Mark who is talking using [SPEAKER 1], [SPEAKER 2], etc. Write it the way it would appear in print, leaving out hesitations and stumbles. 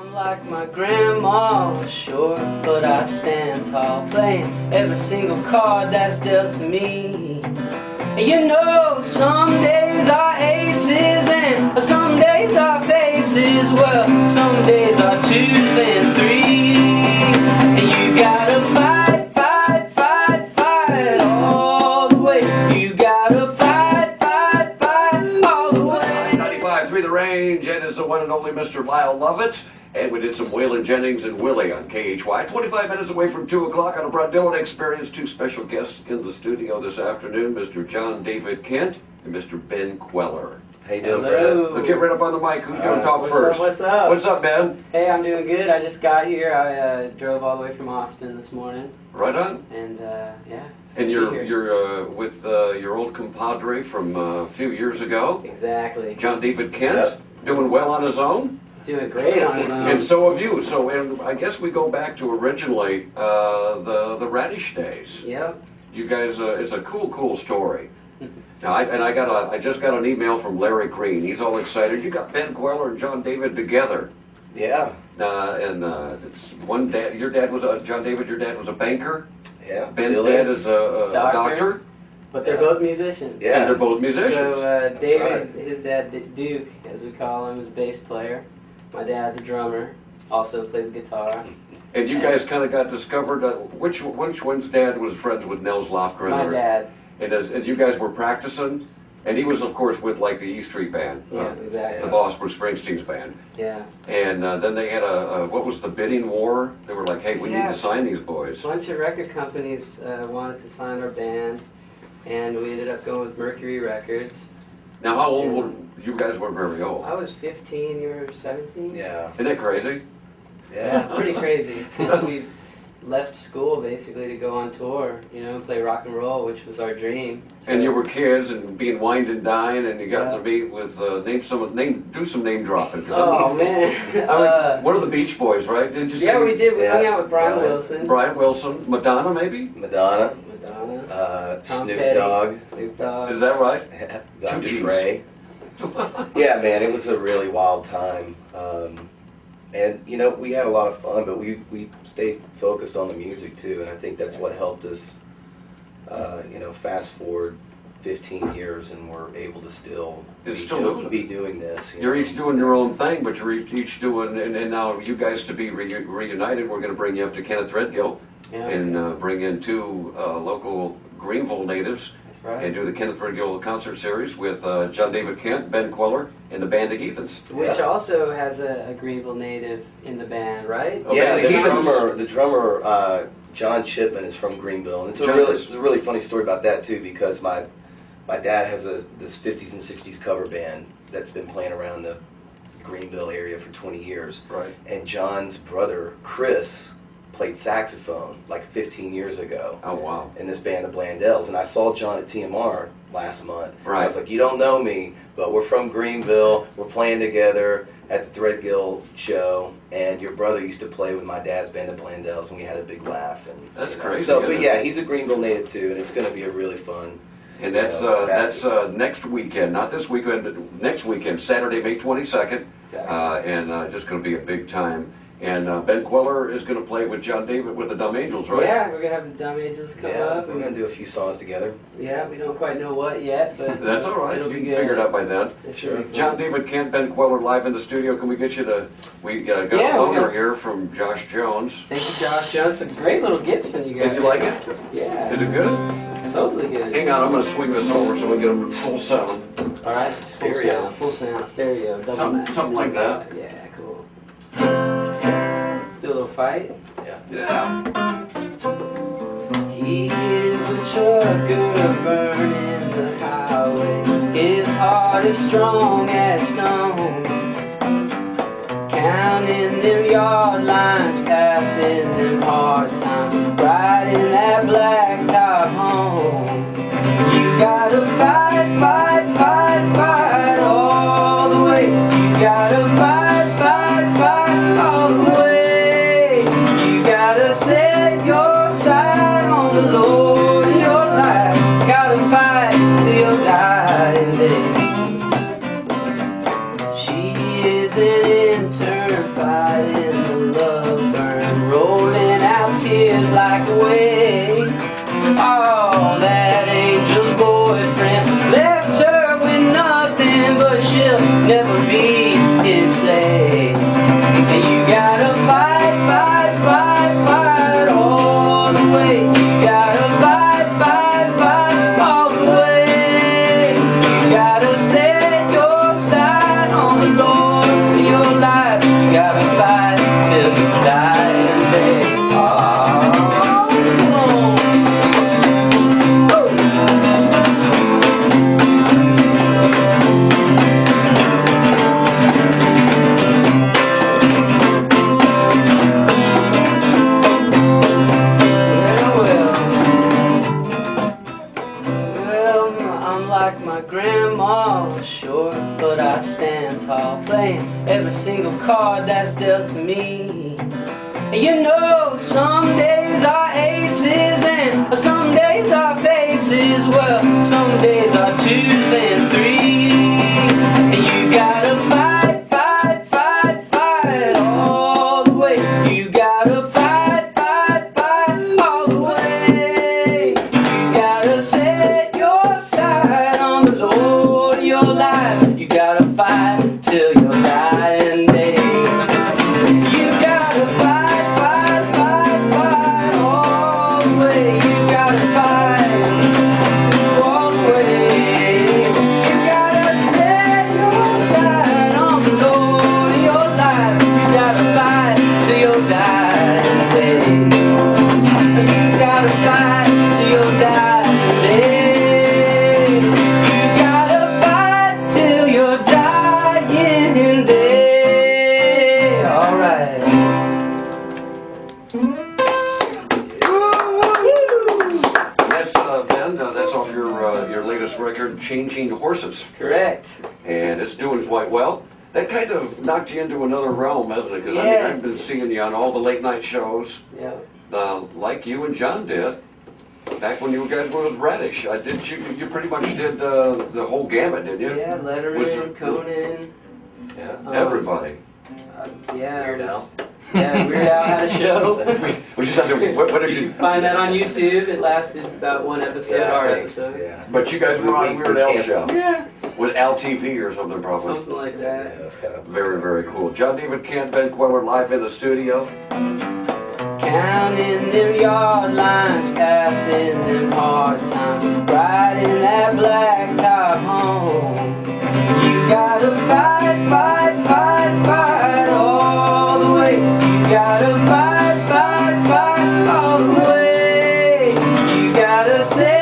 [SPEAKER 1] I'm like my grandma, short, but I stand tall, playing every single card that's dealt to me. And you know, some days are aces and some days are faces. Well, some days are twos and threes. And you gotta fight, fight, fight, fight all the way. You gotta fight, fight, fight all the way.
[SPEAKER 2] 95.3 The Range, and it's the one and only Mr. Lyle Lovett. And we did some Waylon Jennings and Willie on KHY. 25 minutes away from 2 o'clock on a Brett Dillon Experience. Two special guests in the studio this afternoon, Mr. John David Kent and Mr. Ben Kweller.
[SPEAKER 3] How you doing,
[SPEAKER 1] Hello.
[SPEAKER 3] Brett?
[SPEAKER 2] Let's get right up on the mic. Who's going to talk
[SPEAKER 1] What's
[SPEAKER 2] first?
[SPEAKER 1] up, what's up?
[SPEAKER 2] What's up, Ben?
[SPEAKER 1] Hey, I'm doing good. I just got here. I drove all the way from Austin this morning.
[SPEAKER 2] Right on.
[SPEAKER 1] And yeah, it's good
[SPEAKER 2] And
[SPEAKER 1] to be here.
[SPEAKER 2] you're with your old compadre from a few years ago,
[SPEAKER 1] Exactly.
[SPEAKER 2] John David Kent,
[SPEAKER 3] Yep.
[SPEAKER 2] doing well on his own.
[SPEAKER 1] Doing great on his own.
[SPEAKER 2] And so have you. So, and I guess we go back to originally the Radish days.
[SPEAKER 1] Yep.
[SPEAKER 2] You guys, it's a cool story. Now, I just got an email from Larry Green. He's all excited. You got Ben Kweller and John David together.
[SPEAKER 3] Yeah.
[SPEAKER 2] It's one dad. Your dad was John David. Your dad was a banker.
[SPEAKER 3] Yeah.
[SPEAKER 2] Ben's
[SPEAKER 3] Still
[SPEAKER 2] dad
[SPEAKER 3] is.
[SPEAKER 2] is a doctor.
[SPEAKER 1] But they're
[SPEAKER 3] Yeah.
[SPEAKER 1] both musicians.
[SPEAKER 3] Yeah.
[SPEAKER 2] And they're both musicians.
[SPEAKER 1] So David,
[SPEAKER 3] right.
[SPEAKER 1] his dad Duke, as we call him, is bass player. My dad's a drummer, also plays guitar.
[SPEAKER 2] And you guys kind of got discovered. Which one's dad was friends with Nels Lofgren?
[SPEAKER 1] My dad.
[SPEAKER 2] And you guys were practicing, and he was, of course, with like the E Street Band.
[SPEAKER 1] Yeah, exactly.
[SPEAKER 2] The boss, Bruce Springsteen's band.
[SPEAKER 1] Yeah.
[SPEAKER 2] And then they had what was the bidding war? They were like, hey, we need
[SPEAKER 1] Yeah.
[SPEAKER 2] to sign these boys.
[SPEAKER 1] A bunch of record companies wanted to sign our band, and we ended up going with Mercury Records.
[SPEAKER 2] Now, how old were you guys? Were very old.
[SPEAKER 1] I was 15, you were 17?
[SPEAKER 3] Yeah.
[SPEAKER 2] Isn't that crazy?
[SPEAKER 1] Yeah, pretty crazy. Because we left school basically to go on tour, play rock and roll, which was our dream. So,
[SPEAKER 2] And you were kids and being wined and dined, and you got
[SPEAKER 1] Yeah.
[SPEAKER 2] to meet with do some name dropping. 'Cause
[SPEAKER 1] Oh, man.
[SPEAKER 2] what are the Beach Boys, right? Didn't you?
[SPEAKER 1] Yeah,
[SPEAKER 2] see
[SPEAKER 1] we did. We hung
[SPEAKER 3] Yeah.
[SPEAKER 1] out with Brian
[SPEAKER 3] Yeah.
[SPEAKER 1] Wilson.
[SPEAKER 2] Brian Wilson, Madonna, maybe.
[SPEAKER 3] Madonna.
[SPEAKER 1] Madonna. Tom
[SPEAKER 3] Snoop
[SPEAKER 1] Petty,
[SPEAKER 3] Dogg.
[SPEAKER 1] Snoop Dogg.
[SPEAKER 2] Is that right?
[SPEAKER 3] Dr.
[SPEAKER 2] Two Gs.
[SPEAKER 3] Dre. Yeah, man, it was a really wild time. And, we had a lot of fun, but we stayed focused on the music, too. And I think that's what helped us, fast forward 15 years and we're able to still be doing this.
[SPEAKER 2] You're each doing your own thing, but you're each doing, and now you guys to be reunited, we're going to bring you up to Kenneth Threadgill
[SPEAKER 1] Yeah.
[SPEAKER 2] and bring in two local Greenville natives
[SPEAKER 1] That's right.
[SPEAKER 2] and do the Kenneth Threadgill concert series with John David Kent, Ben Kweller, and the Band of Heathens.
[SPEAKER 1] Which
[SPEAKER 3] Yeah.
[SPEAKER 1] also has a Greenville native in the band, right?
[SPEAKER 2] Oh,
[SPEAKER 3] Yeah,
[SPEAKER 2] Band of Heathens.
[SPEAKER 3] the drummer John Chipman is from Greenville. And it's a really funny story about that, too, because my dad has this 50s and 60s cover band that's been playing around the Greenville area for 20 years.
[SPEAKER 2] Right.
[SPEAKER 3] And John's brother, Chris, played saxophone like 15 years ago
[SPEAKER 2] Oh, wow.
[SPEAKER 3] in this band, the Blandells. And I saw John at TMR last month.
[SPEAKER 2] Right.
[SPEAKER 3] I was like, you don't know me, but we're from Greenville. We're playing together at the Threadgill show. And your brother used to play with my dad's band, the Blandells, and we had a big laugh. And
[SPEAKER 2] That's crazy,
[SPEAKER 3] So,
[SPEAKER 2] isn't
[SPEAKER 3] but
[SPEAKER 2] it?
[SPEAKER 3] yeah, he's a Greenville native too, and it's going to be a really fun.
[SPEAKER 2] And that's next weekend, not this weekend, but next weekend, Saturday, May 22nd.
[SPEAKER 1] Exactly.
[SPEAKER 2] And just going to be a big time. And Ben Kweller is going to play with John David with the Dumb Angels, right?
[SPEAKER 1] Yeah, we're going to have the Dumb Angels come
[SPEAKER 3] Yeah,
[SPEAKER 1] up.
[SPEAKER 3] we're going to do a few songs together.
[SPEAKER 1] Yeah, we don't quite know what yet, but
[SPEAKER 2] That's all right.
[SPEAKER 1] it'll
[SPEAKER 2] You
[SPEAKER 1] be
[SPEAKER 2] can
[SPEAKER 1] good.
[SPEAKER 2] figure it out by then.
[SPEAKER 1] It should be fun.
[SPEAKER 2] John David Kent, Ben Kweller live in the studio. Can we get you to? We got
[SPEAKER 1] Yeah,
[SPEAKER 2] a loaner
[SPEAKER 1] we'll-
[SPEAKER 2] here from Josh Jones.
[SPEAKER 1] Thank you, Josh Jones. A great little Gibson you guys.
[SPEAKER 2] Did you like it?
[SPEAKER 1] Yeah.
[SPEAKER 2] Is it good?
[SPEAKER 1] Totally good.
[SPEAKER 2] Hang on, I'm going to swing this over so we get a full sound.
[SPEAKER 1] All right.
[SPEAKER 3] Stereo.
[SPEAKER 1] Full sound, stereo, double
[SPEAKER 2] Something-
[SPEAKER 1] max.
[SPEAKER 2] something like that.
[SPEAKER 1] Yeah, cool. Do a little fight.
[SPEAKER 2] Yeah.
[SPEAKER 1] He is a trucker burning the highway. His heart is strong as stone. Counting them yard lines, passing them hard times, riding that blacktop home. You gotta fight, fight, fight, fight all the way. You gotta fight, fight, fight all the way. You gotta set your sight on the Lord in your life. Gotta fight till your dying day. She is an intern fighting stand tall, playing every single card that's dealt to me. And you know, some days are aces and some days are faces. Well, some days are twos and threes. And you gotta fight, fight, fight, fight all the way. You gotta fight, fight, fight all the way. You gotta set your sight on the Lord of your life. You gotta fight till your dying day. You gotta fight, fight, fight, fight all the way. You gotta fight all the way. You gotta set your sight on the Lord of your life. You gotta fight till your dying day. You gotta fight till your dying day. You gotta fight till your dying day. All right.
[SPEAKER 2] That's Ben. That's off your latest record, Changing Horses,
[SPEAKER 1] Correct.
[SPEAKER 2] and it's doing quite well. That kind of knocked you into another realm, hasn't it? Because
[SPEAKER 1] Yeah.
[SPEAKER 2] I've been seeing you on all the late night shows,
[SPEAKER 1] Yeah.
[SPEAKER 2] like you and John did. Back when you guys were with Radish, you pretty much did the whole gamut, didn't you?
[SPEAKER 1] Yeah,
[SPEAKER 2] Was
[SPEAKER 1] Letterman,
[SPEAKER 2] it-
[SPEAKER 1] Conan.
[SPEAKER 3] Yeah.
[SPEAKER 2] Everybody.
[SPEAKER 1] Yeah.
[SPEAKER 3] Weird
[SPEAKER 1] it was-
[SPEAKER 3] Al.
[SPEAKER 1] Yeah, Weird Al had a show.
[SPEAKER 2] Which is what did you?
[SPEAKER 1] Find that on YouTube. It lasted about one episode,
[SPEAKER 3] Yeah,
[SPEAKER 1] our
[SPEAKER 3] I think,
[SPEAKER 1] episode.
[SPEAKER 3] Yeah.
[SPEAKER 2] But you guys were on
[SPEAKER 3] We
[SPEAKER 2] Weird Al
[SPEAKER 3] canceled.
[SPEAKER 2] show
[SPEAKER 1] Yeah.
[SPEAKER 2] with Al TV or something, probably.
[SPEAKER 1] Something like
[SPEAKER 3] Yeah,
[SPEAKER 1] that.
[SPEAKER 3] that's kind of
[SPEAKER 2] Very, very cool. John David Kent, Ben Kweller live in the studio.
[SPEAKER 1] Counting them yard lines, passing them hard times, riding that blacktop home. You gotta fight, fight, fight, fight all the way. You gotta fight, fight, fight all the way. You gotta say